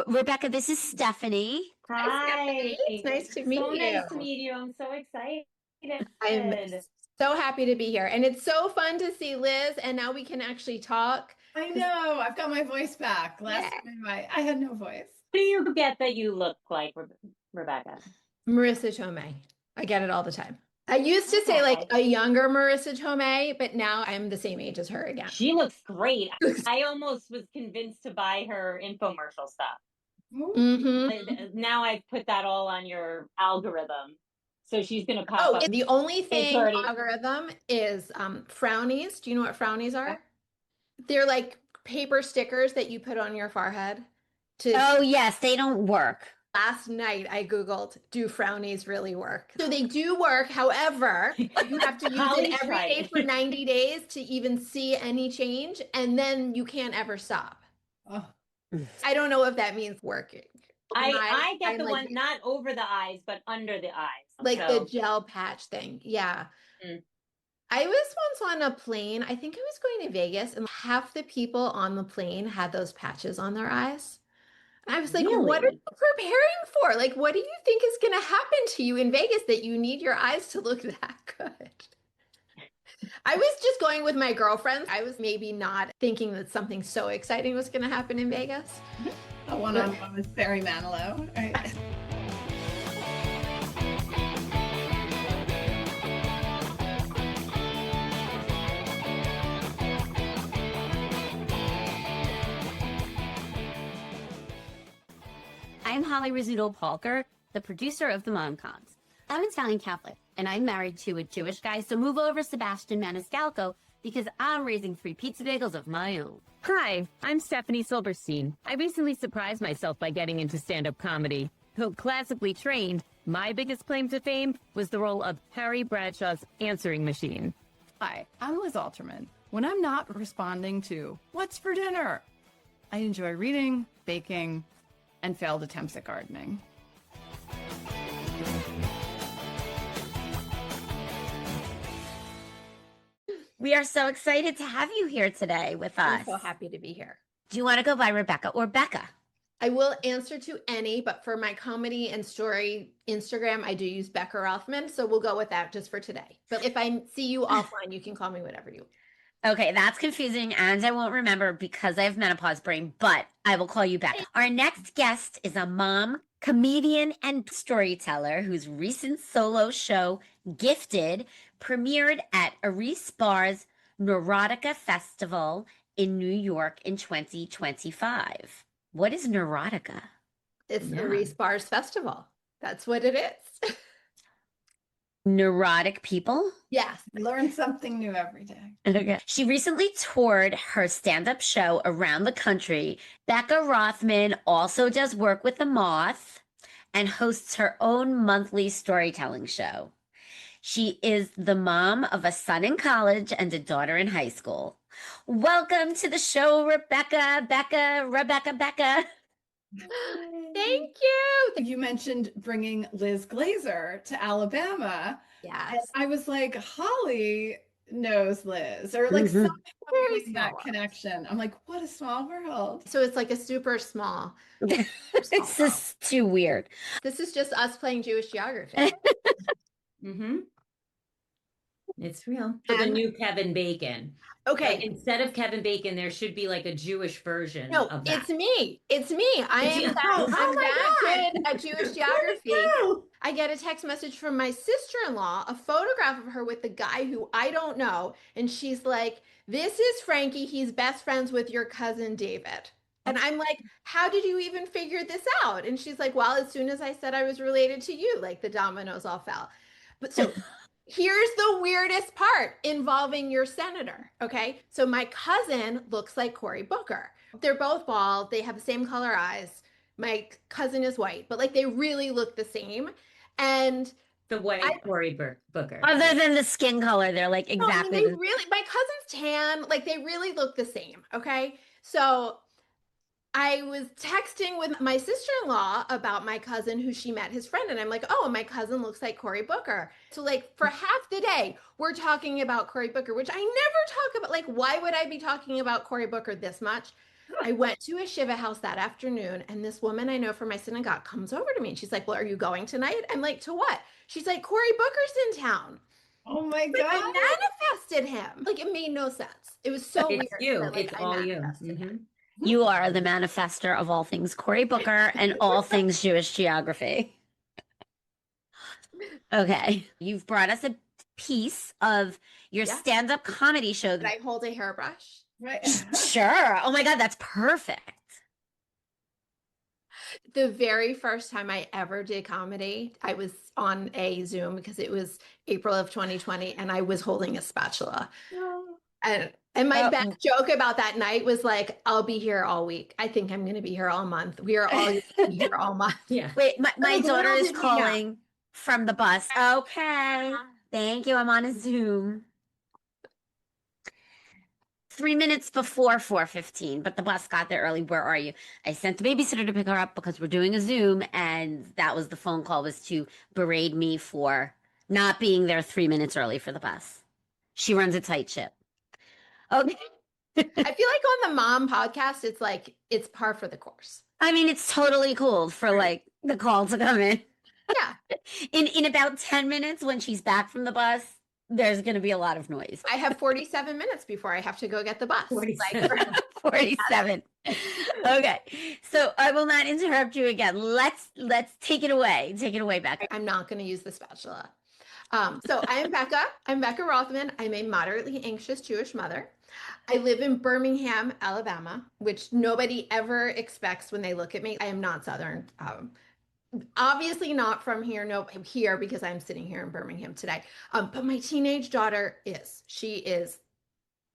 Rebecca, this is Stephanie. Hi, Stephanie. Hi. It's nice to So meet nice to you. meet you. I'm so excited. I'm so happy to be here. And it's so fun to see Liz, and now we can actually talk. I know. I've got my voice back. Last Yeah. time I had no voice. Who do you get that you look like, Rebecca? Marissa Tomei. I get it all the time. I used to say like Okay. a younger Marissa Tomei, but now I'm the same age as her again. She looks great. I almost was convinced to buy her infomercial stuff. Now I've put that all on your algorithm. So she's going to pop up. The only It's thing already. algorithm is Frownies. Do you know what Frownies are? They're like paper stickers that you put on your forehead to Oh, yes, they don't work. Last night I Googled, do Frownies really work? So they do work. However, you have to use Holly it every tried day it. for 90 days to even see any change. And then you can't ever stop. Oh, I don't know if that means working. I get I'm the like, one not over the eyes, but under the eyes. like So, the gel patch thing. Yeah. Mm. I was once on a plane. I think I was going to Vegas, and half the people on the plane had those patches on their eyes. I was like, what are Really? you preparing for? Like, what do you think is going to happen to you in Vegas that you need your eyes to look that good? I was just going with my girlfriends. I was maybe not thinking that something so exciting was going to happen in Vegas. a one-on-one with Barry Manilow. Right? I'm Holly Rizzuto-Palker, the producer of the Momcoms. I'm Italian Catholic, and I'm married to a Jewish guy, so move over Sebastian Maniscalco because I'm raising 3 pizza bagels of my own. Hi, I'm Stephanie Silberstein. I recently surprised myself by getting into stand-up comedy. Though classically trained, my biggest claim to fame was the role of Harry Bradshaw's answering machine. Hi, I'm Liz Alterman. When I'm not responding to what's for dinner, I enjoy reading, baking, and failed attempts at gardening. We are so excited to have you here today with I'm us. so happy to be here. Do you want to go by Rebecca or Becca? I will answer to any, but for my comedy and story Instagram, I do use Becca Rothman. So we'll go with that just for today. But if I see you offline, you can call me whatever you want. Okay, that's confusing, and I won't remember because I have menopause brain, but I will call you Becca. Our next guest is a mom, comedian, and storyteller whose recent solo show, Gifted, premiered at Aris Bar's Neurotica Festival in New York in 2025. What is Neurotica? It's the Reese Bars Festival. That's what it is. Neurotic people? Yes. Learn something new every day. Okay. She recently toured her stand-up show around the country. Becca Rothman also does work with the Moth and hosts her own monthly storytelling show. She is the mom of a son in college and a daughter in high school. Welcome to the show, Rebecca. Thank you. You mentioned bringing Liz Glazer to Alabama. Yes. And I was like, Holly knows Liz, or like something Very like that small. connection. I'm like, what a small world. So it's like a super small. It's just too weird. This is just us playing Jewish geography. Mm-hmm. It's real. So the new Kevin Bacon. Okay. Like, instead of Kevin Bacon, there should be like a Jewish version No, of that. it's me. It's me. I It's am you. that, Oh I'm my that God. good at Jewish geography. I get a text message from my sister-in-law, a photograph of her with the guy who I don't know. And she's like, this is Frankie. He's best friends with your cousin David. And I'm like, how did you even figure this out? And she's like, well, as soon as I said I was related to you, like the dominoes all fell. But so here's the weirdest part involving your senator. Okay. So my cousin looks like Cory Booker. They're both bald. They have the same color eyes. My cousin is white, but like they really look the same. And The white Cory Booker. Other than the skin color, they're like no, I mean, exactly they really, my cousin's tan, like they really look the same. Okay. So I was texting with my sister-in-law about my cousin who she met his friend, and I'm like, oh, my cousin looks like Cory Booker. So like for half the day, we're talking about Cory Booker, which I never talk about. Like, why would I be talking about Cory Booker this much? I went to a Shiva house that afternoon, and this woman I know from my synagogue comes over to me and she's like, well, are you going tonight? I'm like, to what? She's like, Cory Booker's in town. Oh my Like, God. I manifested him. Like, it made no sense. It was so It's weird. you. That, like, It's I all you. manifested him. You are the manifester of all things Cory Booker and all things Jewish geography. Okay. You've brought us a piece of your Yeah. stand-up comedy show. Did I hold a hairbrush? Right. Sure. Oh my God, that's perfect. The very first time I ever did comedy, I was on a Zoom because it was April of 2020 and I was holding a spatula. And my best joke about that night was like, I'll be here all week. I think I'm going to be here all month. We are all going to be here all month. Yeah. Wait, my Like, daughter little is did we know. calling from the bus. Okay. Thank you. I'm on a Zoom. 3 minutes before 4:15, but the bus got there early. Where are you? I sent the babysitter to pick her up because we're doing a Zoom, and that was the phone call, was to berate me for not being there 3 minutes early for the bus. She runs a tight ship. Okay. I feel like on the mom podcast, it's like, it's par for the course. I mean, it's totally cool for like the call to come in. Yeah. In about 10 minutes when she's back from the bus, there's going to be a lot of noise. I have 47 minutes before I have to go get the bus. 47. Like, 47. Okay. So I will not interrupt you again. Let's take it away. Take it away, Becca. I'm not going to use the spatula. So I'm Becca. I'm Becca Rothman. I'm a moderately anxious Jewish mother. I live in Birmingham, Alabama, which nobody ever expects when they look at me. I am not Southern. Obviously not from here. No, I'm here because I'm sitting here in Birmingham today. But my teenage daughter is. She is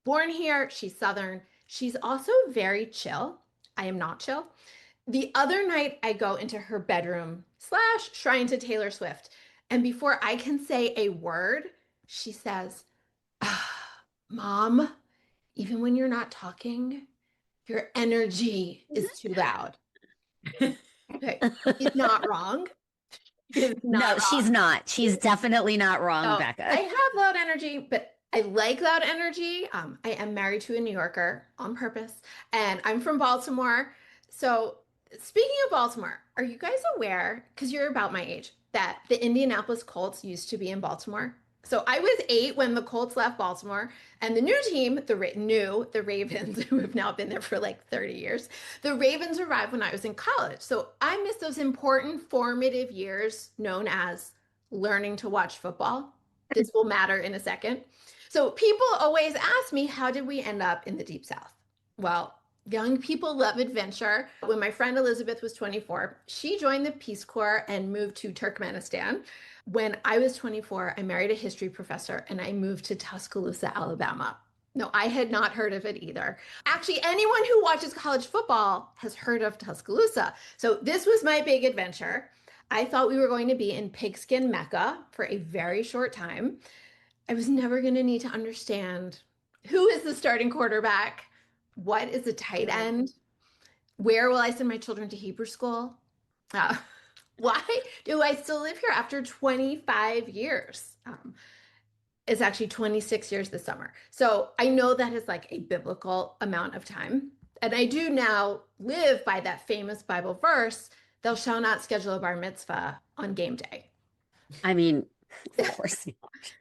born here. She's Southern. She's also very chill. I am not chill. The other night, I go into her bedroom / shrine to Taylor Swift. And before I can say a word, she says, Mom, even when you're not talking, your energy is too loud. Okay. She's not wrong. No, she's not. She's definitely not wrong, So, Becca. I have loud energy, but I like loud energy. I am married to a New Yorker on purpose, and I'm from Baltimore. So, speaking of Baltimore, are you guys aware, because you're about my age, that the Indianapolis Colts used to be in Baltimore? So I was 8 when the Colts left Baltimore, and the new team, the Ravens, who have now been there for like 30 years, the Ravens arrived when I was in college. So I missed those important formative years known as learning to watch football. This will matter in a second. So people always ask me, how did we end up in the Deep South? Well, young people love adventure. When my friend Elizabeth was 24, she joined the Peace Corps and moved to Turkmenistan. When I was 24, I married a history professor and I moved to Tuscaloosa, Alabama. No, I had not heard of it either. Actually, anyone who watches college football has heard of Tuscaloosa. So this was my big adventure. I thought we were going to be in pigskin Mecca for a very short time. I was never going to need to understand who is the starting quarterback, what is a tight end, where will I send my children to Hebrew school? Why do I still live here after 25 years? It's actually 26 years this summer. So I know that is like a biblical amount of time. And I do now live by that famous Bible verse, thou shalt not schedule a bar mitzvah on game day. I mean, of course not.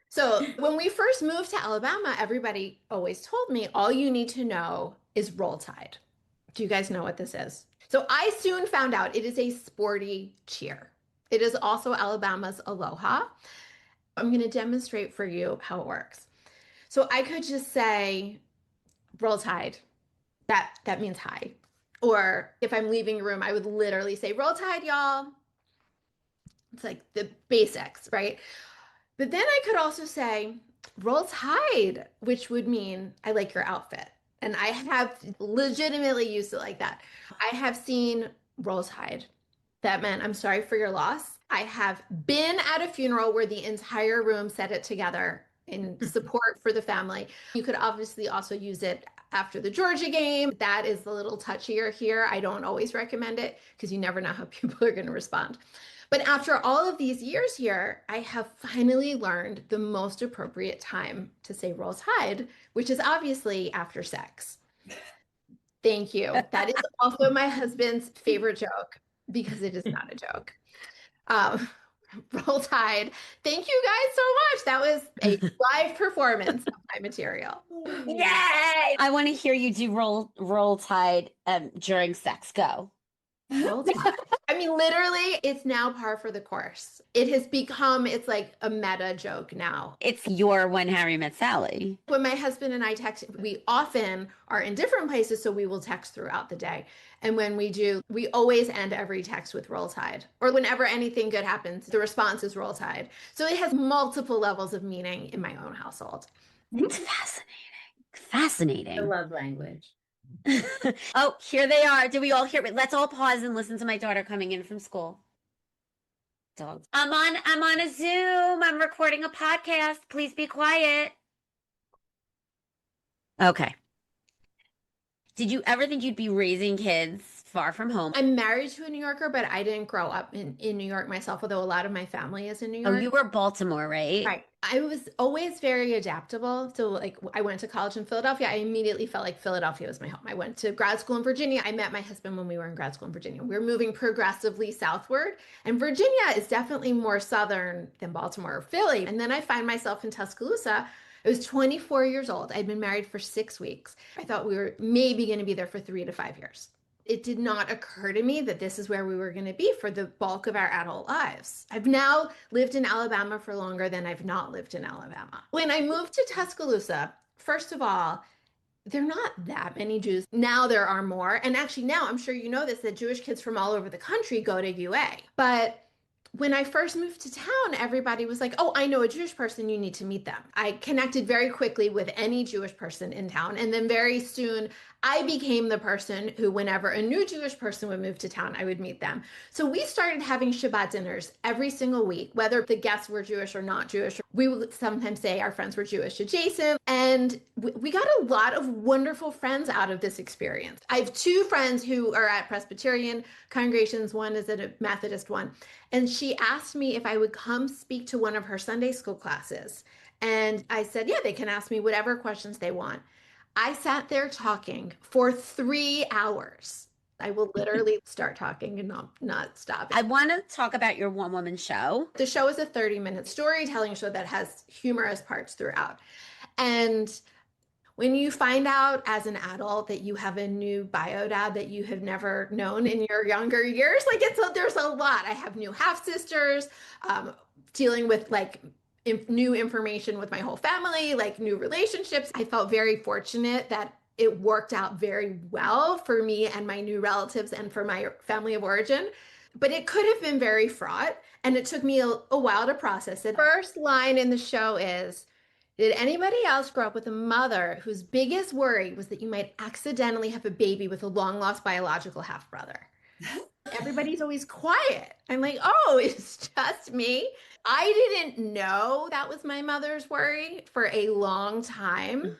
So when we first moved to Alabama, everybody always told me, all you need to know is Roll Tide. Do you guys know what this is? So I soon found out it is a sporty cheer. It is also Alabama's Aloha. I'm going to demonstrate for you how it works. So I could just say, Roll Tide. That means hi. Or if I'm leaving a room, I would literally say, Roll Tide, y'all. It's like the basics, right? But then I could also say, Roll Tide, which would mean I like your outfit. And I have legitimately used it like that. I have seen Roll Tide. That meant I'm sorry for your loss. I have been at a funeral where the entire room said it together in support for the family. You could obviously also use it after the Georgia game. That is a little touchier here. I don't always recommend it because you never know how people are going to respond. But after all of these years here, I have finally learned the most appropriate time to say Roll Tide, which is obviously after sex. Thank you. That is also my husband's favorite joke because it is not a joke. Um, Roll Tide. Thank you guys so much. That was a live performance of my material. Yay! I want to hear you do roll tide during sex. Go. Roll Tide. I mean, literally, it's now par for the course. It has become, it's like a meta joke now. It's your When Harry Met Sally. When my husband and I text, we often are in different places, so we will text throughout the day. And when we do, we always end every text with Roll Tide. Or whenever anything good happens, the response is Roll Tide. So it has multiple levels of meaning in my own household. It's fascinating. Fascinating. I love language. Oh, here they are. Do we all hear it? Let's all pause and listen to my daughter coming in from school. Dogs. I'm on a Zoom. I'm recording a podcast. Please be quiet. Okay. Did you ever think you'd be raising kids far from home? I'm married to a New Yorker, but I didn't grow up in New York myself, although a lot of my family is in New York. Oh, you were Baltimore, right? Right. I was always very adaptable. So, like, I went to college in Philadelphia. I immediately felt like Philadelphia was my home. I went to grad school in Virginia. I met my husband when we were in grad school in Virginia. We were moving progressively southward, and Virginia is definitely more southern than Baltimore or Philly. And then I find myself in Tuscaloosa. I was 24 years old. I'd been married for 6 weeks. I thought we were maybe going to be there for 3 to 5 years. It did not occur to me that this is where we were going to be for the bulk of our adult lives. I've now lived in Alabama for longer than I've not lived in Alabama. When I moved to Tuscaloosa, first of all, there are not that many Jews. Now there are more. And actually now, I'm sure you know this, that Jewish kids from all over the country go to UA. But when I first moved to town, everybody was like, oh, I know a Jewish person, you need to meet them. I connected very quickly with any Jewish person in town. And then very soon, I became the person who, whenever a new Jewish person would move to town, I would meet them. So we started having Shabbat dinners every single week, whether the guests were Jewish or not Jewish. We would sometimes say our friends were Jewish adjacent. And we got a lot of wonderful friends out of this experience. I have 2 friends who are at Presbyterian congregations. One is at a Methodist one. And she asked me if I would come speak to one of her Sunday school classes. And I said, yeah, they can ask me whatever questions they want. I sat there talking for 3 hours. I will literally start talking and not stop. I want to talk about your one-woman show. The show is a 30-minute storytelling show that has humorous parts throughout. And when you find out as an adult that you have a new bio dad that you have never known in your younger years, like there's a lot. I have new half sisters, dealing with like new information with my whole family, like new relationships. I felt very fortunate that it worked out very well for me and my new relatives and for my family of origin. But it could have been very fraught, and it took me a while to process it. First line in the show is, did anybody else grow up with a mother whose biggest worry was that you might accidentally have a baby with a long-lost biological half-brother? Everybody's always quiet. I'm like, oh, it's just me. I didn't know that was my mother's worry for a long time.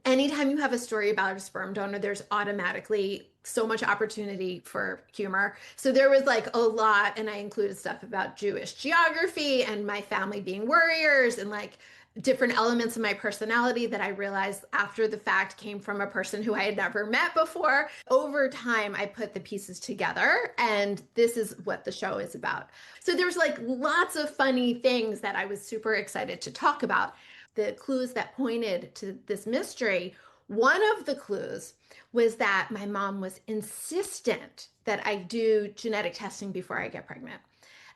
Anytime you have a story about a sperm donor, there's automatically so much opportunity for humor. So there was like a lot, and I included stuff about Jewish geography and my family being worriers and like different elements of my personality that I realized after the fact came from a person who I had never met before. Over time, I put the pieces together, and this is what the show is about. So there's like lots of funny things that I was super excited to talk about. The clues that pointed to this mystery, one of the clues was that my mom was insistent that I do genetic testing before I get pregnant.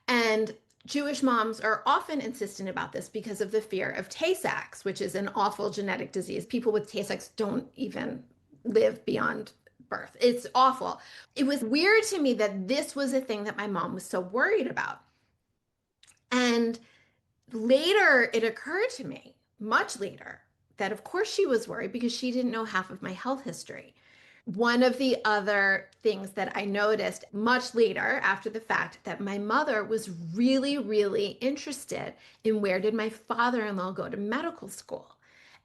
And Jewish moms are often insistent about this because of the fear of Tay-Sachs, which is an awful genetic disease. People with Tay-Sachs don't even live beyond birth. It's awful. It was weird to me that this was a thing that my mom was so worried about. And later it occurred to me, much later, that of course she was worried because she didn't know half of my health history. One of the other things that I noticed much later after the fact, that my mother was really, really interested in where did my father-in-law go to medical school.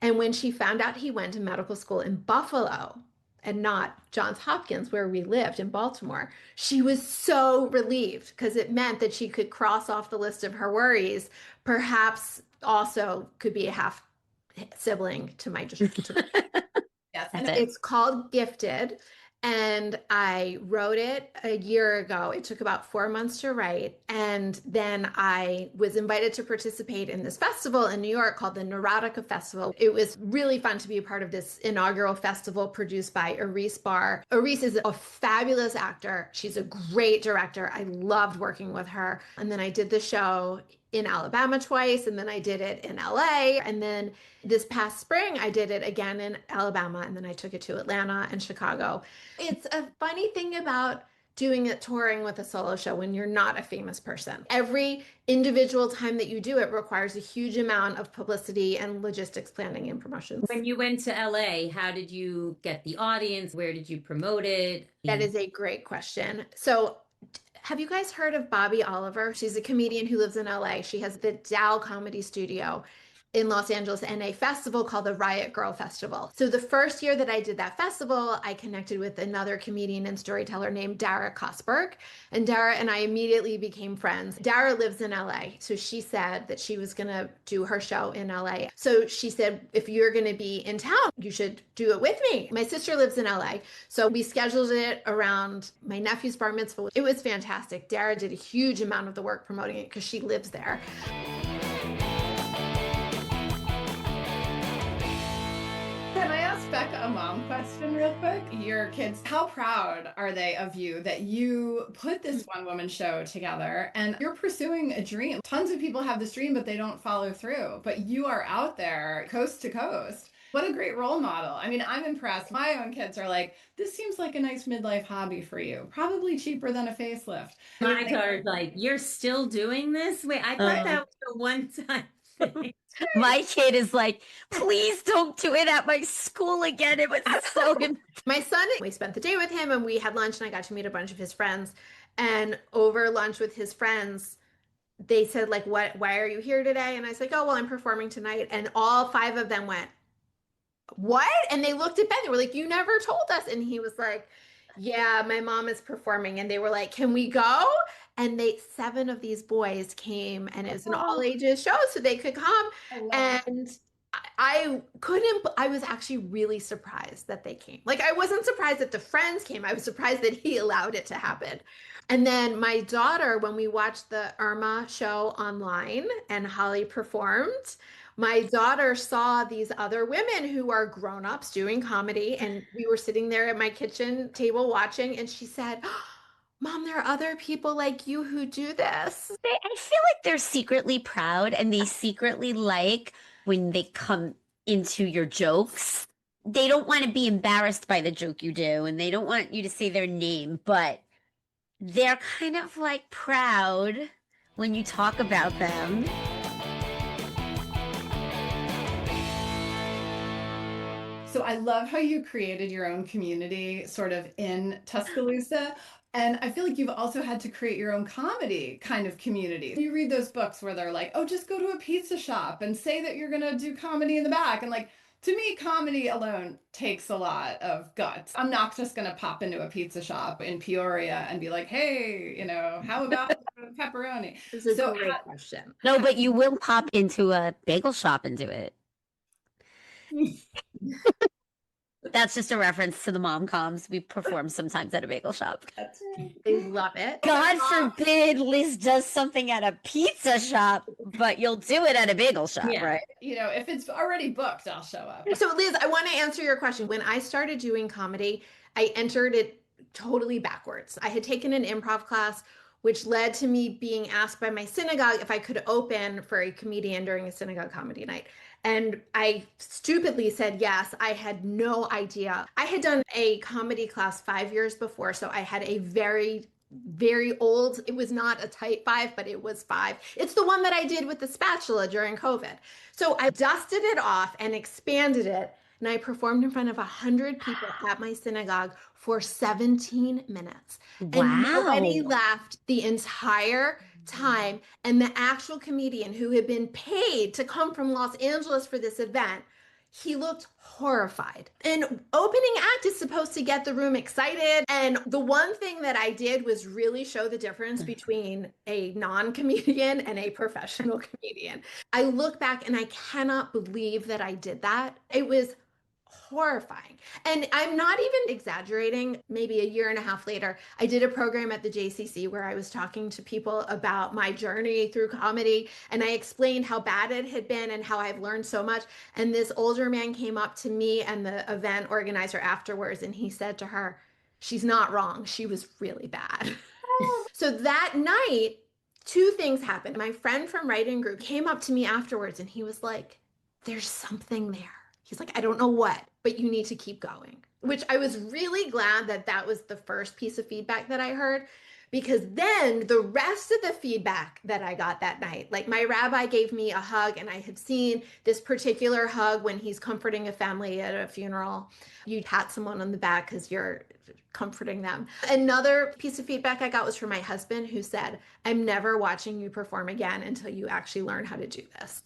And when she found out he went to medical school in Buffalo and not Johns Hopkins, where we lived in Baltimore, she was so relieved because it meant that she could cross off the list of her worries, perhaps also could be a half sibling to my Yes, That's and it. it's called Gifted. And I wrote it a year ago. It took about 4 months to write. And then I was invited to participate in this festival in New York called the Neurotica Festival. It was really fun to be a part of this inaugural festival produced by Arise Barr. Arise is a fabulous actor. She's a great director. I loved working with her. And then I did the show in Alabama twice, and then I did it in LA. And then this past spring, I did it again in Alabama, and then I took it to Atlanta and Chicago. It's a funny thing about doing it touring with a solo show when you're not a famous person. Every individual time that you do it requires a huge amount of publicity and logistics planning and promotions. When you went to LA, how did you get the audience? Where did you promote it? That is a great question. So, have you guys heard of Bobby Oliver? She's a comedian who lives in LA. She has the Dow Comedy Studio in Los Angeles and a festival called the Riot Girl Festival. So the first year that I did that festival, I connected with another comedian and storyteller named Dara Kosberg. And Dara and I immediately became friends. Dara lives in LA. So she said that she was going to do her show in LA. So she said, if you're going to be in town, you should do it with me. My sister lives in LA. So we scheduled it around my nephew's bar mitzvah. It was fantastic. Dara did a huge amount of the work promoting it because she lives there. Can I ask Becca a mom question real quick? Your kids, how proud are they of you that you put this one woman show together and you're pursuing a dream? Tons of people have this dream, but they don't follow through. But you are out there coast to coast. What a great role model. I mean, I'm impressed. My own kids are like, this seems like a nice midlife hobby for you. Probably cheaper than a facelift. My daughter's like, you're still doing this? Wait, I thought that was a one-time thing. My kid is like, please don't do it at my school again. It was so good. My son, we spent the day with him and we had lunch and I got to meet a bunch of his friends. And over lunch with his friends, they said, like, why are you here today? And I was like, oh, well, I'm performing tonight. And all 5 of them went, what? And they looked at Ben. They were like, you never told us. And he was like, yeah, my mom is performing. And they were like, can we go? And 7 of these boys came, and it was an all ages show, so they could come. And I couldn't, I was actually really surprised that they came. Like, I wasn't surprised that the friends came. I was surprised that he allowed it to happen. And then my daughter, when we watched the Irma show online and Holly performed, my daughter saw these other women who are grown-ups doing comedy, and we were sitting there at my kitchen table watching, and she said, Mom, there are other people like you who do this. I feel like they're secretly proud and they secretly like when they come into your jokes. They don't want to be embarrassed by the joke you do, and they don't want you to say their name, but they're kind of like proud when you talk about them. So I love how you created your own community sort of in Tuscaloosa. And I feel like you've also had to create your own comedy kind of community. You read those books where they're like, oh, just go to a pizza shop and say that you're going to do comedy in the back. And like, to me, comedy alone takes a lot of guts. I'm not just going to pop into a pizza shop in Peoria and be like, hey, how about pepperoni? This is a great question. No, but you will pop into a bagel shop and do it. That's just a reference to the mom comms. We perform sometimes at a bagel shop. They love it. God forbid Liz does something at a pizza shop, but you'll do it at a bagel shop, right? If it's already booked, I'll show up. So Liz, I want to answer your question. When I started doing comedy, I entered it totally backwards. I had taken an improv class, which led to me being asked by my synagogue if I could open for a comedian during a synagogue comedy night. And I stupidly said yes. I had no idea. I had done a comedy class 5 years before, so I had a very, very old, it was not a type 5, but it was 5. It's the one that I did with the spatula during COVID. So I dusted it off and expanded it, and I performed in front of 100 people at my synagogue for 17 minutes. Wow. And nobody laughed the entire time. And the actual comedian who had been paid to come from Los Angeles for this event, he looked horrified. An opening act is supposed to get the room excited. And the one thing that I did was really show the difference between a non-comedian and a professional comedian. I look back and I cannot believe that I did that. It was horrifying. And I'm not even exaggerating. Maybe a year and a half later, I did a program at the JCC where I was talking to people about my journey through comedy. And I explained how bad it had been and how I've learned so much. And this older man came up to me and the event organizer afterwards, and he said to her, "She's not wrong. She was really bad." So that night, two things happened. My friend from writing group came up to me afterwards and he was like, "There's something there." He's like, "I don't know what, but you need to keep going," which I was really glad that that was the first piece of feedback that I heard, because then the rest of the feedback that I got that night, like my rabbi gave me a hug, and I had seen this particular hug when he's comforting a family at a funeral. You pat someone on the back because you're comforting them. Another piece of feedback I got was from my husband, who said, "I'm never watching you perform again until you actually learn how to do this."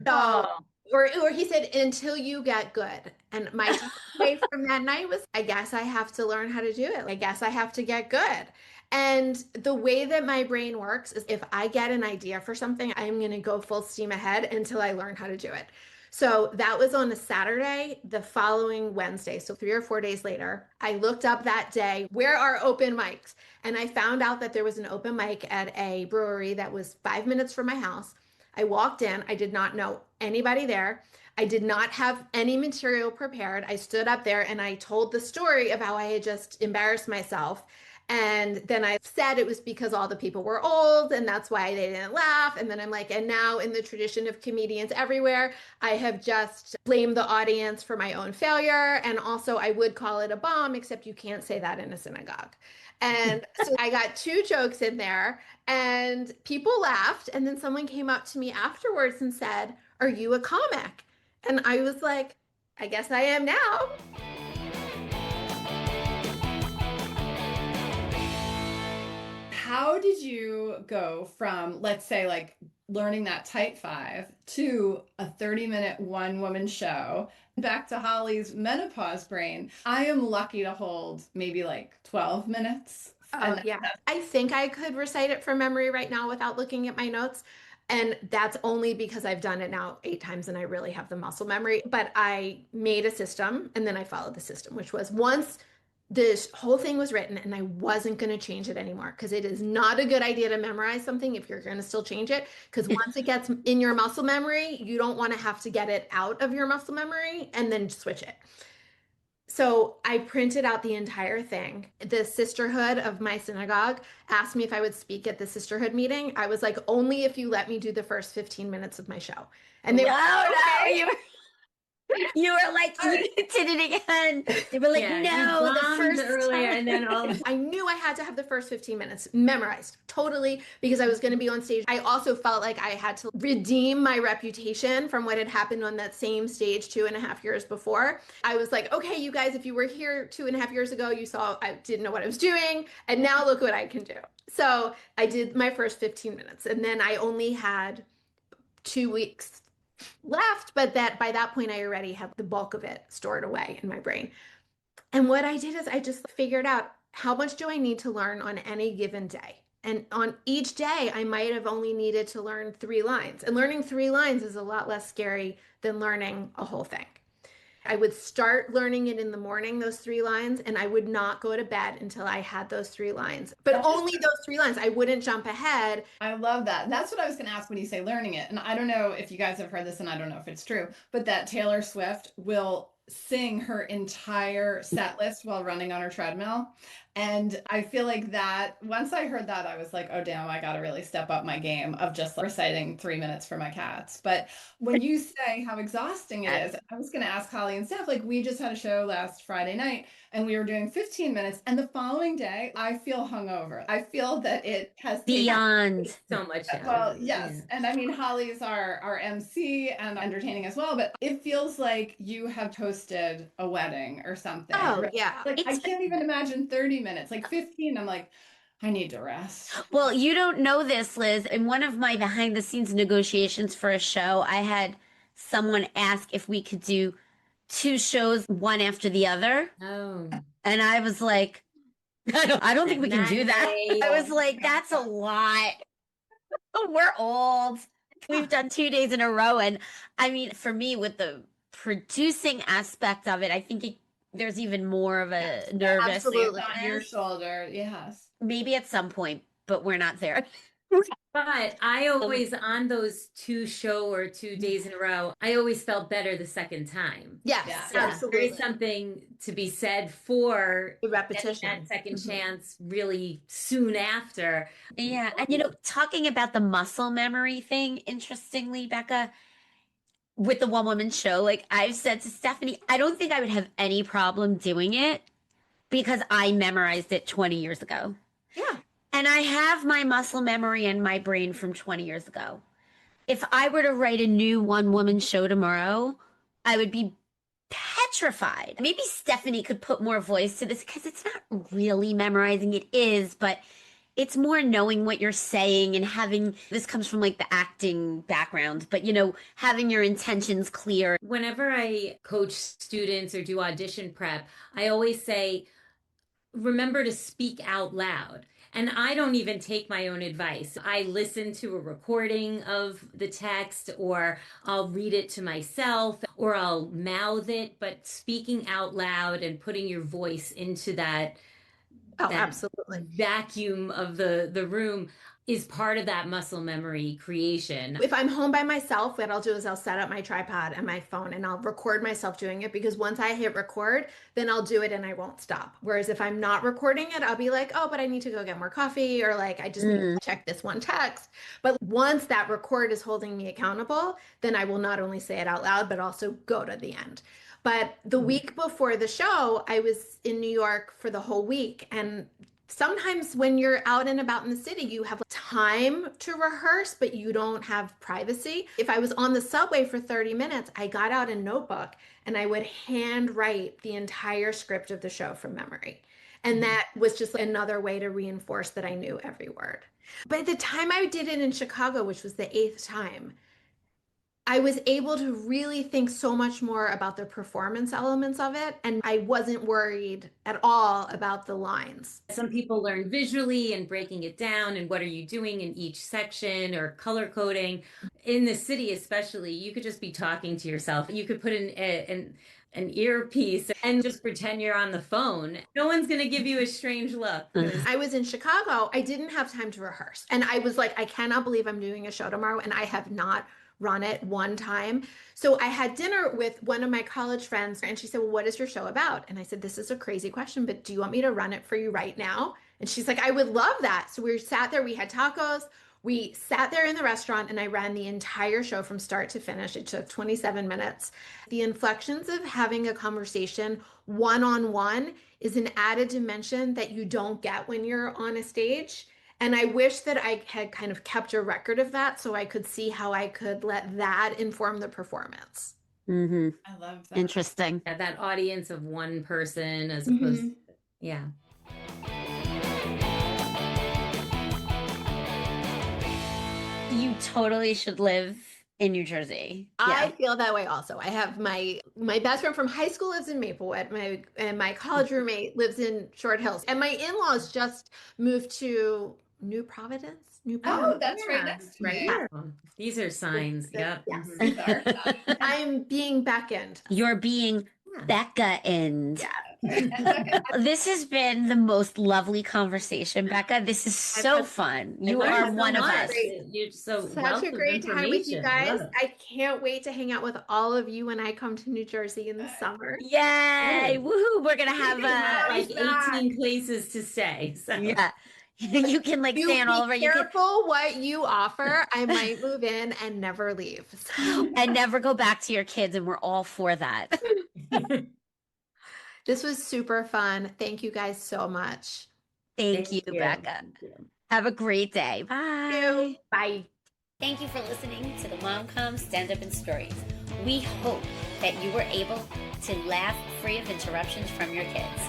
So, or he said, "Until you get good." And my takeaway from that night was, I guess I have to learn how to do it. I guess I have to get good. And the way that my brain works is, if I get an idea for something, I'm going to go full steam ahead until I learn how to do it. So that was on a Saturday. The following Wednesday, so 3 or 4 days later, I looked up that day, where are open mics? And I found out that there was an open mic at a brewery that was 5 minutes from my house. I walked in. I did not know anybody there. I did not have any material prepared. I stood up there and I told the story of how I had just embarrassed myself. And then I said it was because all the people were old and that's why they didn't laugh. And then I'm like, and now in the tradition of comedians everywhere, I have just blamed the audience for my own failure. And also, I would call it a bomb, except you can't say that in a synagogue. And so I got two jokes in there and people laughed. And then someone came up to me afterwards and said, "Are you a comic?" And I was like, "I guess I am now." How did you go from, let's say, like learning that tight five to a 30-minute one-woman show? Back to Holly's menopause brain. I am lucky to hold maybe like 12 minutes. Oh, yeah. I think I could recite it from memory right now without looking at my notes. And that's only because I've done it now 8 times and I really have the muscle memory. But I made a system and then I followed the system, which was, once this whole thing was written and I wasn't going to change it anymore, because it is not a good idea to memorize something if you're going to still change it, because once it gets in your muscle memory, you don't want to have to get it out of your muscle memory and then switch it. So I printed out the entire thing. The sisterhood of my synagogue asked me if I would speak at the sisterhood meeting. I was like, "Only if you let me do the first 15 minutes of my show." And they were like, "Okay." You were like, "You did it again." They were like, "No, the first earlier time." and then all. I knew I had to have the first 15 minutes memorized totally, because I was going to be on stage. I also felt like I had to redeem my reputation from what had happened on that same stage 2.5 years before. I was like, "Okay, you guys, if you were here 2.5 years ago, you saw I didn't know what I was doing. And now look what I can do." So I did my first 15 minutes. And then I only had 2 weeks left, but that by that point I already had the bulk of it stored away in my brain. And what I did is I just figured out, how much do I need to learn on any given day? And on each day, I might have only needed to learn 3 lines. And learning 3 lines is a lot less scary than learning a whole thing. I would start learning it in the morning, those 3 lines, and I would not go to bed until I had those 3 lines. But only those 3 lines. I wouldn't jump ahead. I love that. That's what I was going to ask when you say learning it. And I don't know if you guys have heard this, and I don't know if it's true, but that Taylor Swift will sing her entire set list while running on her treadmill. And I feel like that, once I heard that, I was like, "Oh, damn, I got to really step up my game of just like reciting 3 minutes for my cats." But when you say how exhausting it is, I was going to ask Holly and Steph, like, we just had a show last Friday night and we were doing 15 minutes. And the following day, I feel hungover. I feel that it has Beyond. So much. well, yes. And I mean, Holly's our MC and entertaining as well, but it feels like you have hosted a wedding or something. Oh, yeah. Like, I can't even imagine 30 minutes, like 15. I'm like, I need to rest. Well, you don't know this, Liz. In one of my behind the scenes negotiations for a show, I had someone ask if we could do 2 shows, one after the other. Oh. And I was like, I don't think we can do that. Nice. I was like, that's a lot. We're old. We've done 2 days in a row. And I mean, for me, with the producing aspect of it, I think there's even more of a nervous. Absolutely. On your shoulder. Yes. Maybe at some point, but we're not there. But I always, on those 2 or 2 days in a row, I always felt better the second time. Yes, Yeah. There absolutely. is something to be said for The getting repetition. that second chance really soon after. Yeah. And talking about the muscle memory thing, interestingly, Becca, with the one woman show, like I've said to Stephanie, I don't think I would have any problem doing it because I memorized it 20 years ago. Yeah. And I have my muscle memory in my brain from 20 years ago. If I were to write a new one woman show tomorrow, I would be petrified. Maybe Stephanie could put more voice to this because it's not really memorizing. It is, but it's more knowing what you're saying and having this comes from like the acting background, but having your intentions clear. Whenever I coach students or do audition prep, I always say, remember to speak out loud. And I don't even take my own advice. I listen to a recording of the text, or I'll read it to myself, or I'll mouth it, but speaking out loud and putting your voice into that Absolutely. vacuum of the room is part of that muscle memory creation. If I'm home by myself, what I'll do is I'll set up my tripod and my phone and I'll record myself doing it, because once I hit record, then I'll do it and I won't stop. Whereas if I'm not recording it, I'll be like, oh, but I need to go get more coffee, or like, I just need to check this one text. But once that record is holding me accountable, then I will not only say it out loud, but also go to the end. But the week before the show, I was in New York for the whole week. And sometimes when you're out and about in the city, you have time to rehearse, but you don't have privacy. If I was on the subway for 30 minutes, I got out a notebook and I would hand write the entire script of the show from memory. And that was just another way to reinforce that I knew every word. By the time I did it in Chicago, which was the 8th time, I was able to really think so much more about the performance elements of it. And I wasn't worried at all about the lines. Some people learn visually and breaking it down and what are you doing in each section, or color coding. In the city especially, you could just be talking to yourself. You could put in an earpiece and just pretend you're on the phone. No one's going to give you a strange look. I was in Chicago. I didn't have time to rehearse. And I was like, I cannot believe I'm doing a show tomorrow and I have not run it one time. So I had dinner with one of my college friends and she said, well, what is your show about? And I said, this is a crazy question, but do you want me to run it for you right now? And she's like, I would love that. So we sat there, we had tacos, we sat there in the restaurant, and I ran the entire show from start to finish. It took 27 minutes. The inflections of having a conversation one-on-one is an added dimension that you don't get when you're on a stage. And I wish that I had kind of kept a record of that so I could see how I could let that inform the performance. Mm-hmm. I love that. Interesting. Yeah, that audience of one person as opposed to, yeah. You totally should live in New Jersey. I feel that way also. I have my best friend from high school lives in Maplewood. My college roommate lives in Short Hills. And my in-laws just moved to New Providence. Oh, that's right next to me. Yeah. These are signs. Yep. Yes. These are fun. I'm being beckoned. You're being Becca-ined. Yeah. This has been the most lovely conversation, Becca. This is so fun. You are one of us. You're so Such a great time with you guys. I can't wait to hang out with all of you when I come to New Jersey in the summer. Yay! Woohoo! We're gonna have like 18 places to stay. So. yeah. You can like stay on all over. Be careful what you offer. I might move in and never leave. And never go back to your kids, and we're all for that. This was super fun. Thank you guys so much. Thank you, Becca. Thank you. Have a great day. Bye. Bye. Thank you for listening to the Mom Comes Stand Up and Stories. We hope that you were able to laugh free of interruptions from your kids.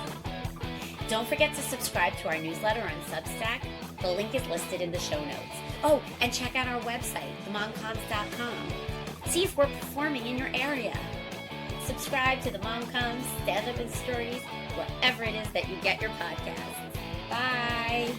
Don't forget to subscribe to our newsletter on Substack. The link is listed in the show notes. Oh, and check out our website, themomcoms.com. See if we're performing in your area. Subscribe to the Mom Comes Stand Up and Stories wherever it is that you get your podcasts. Bye.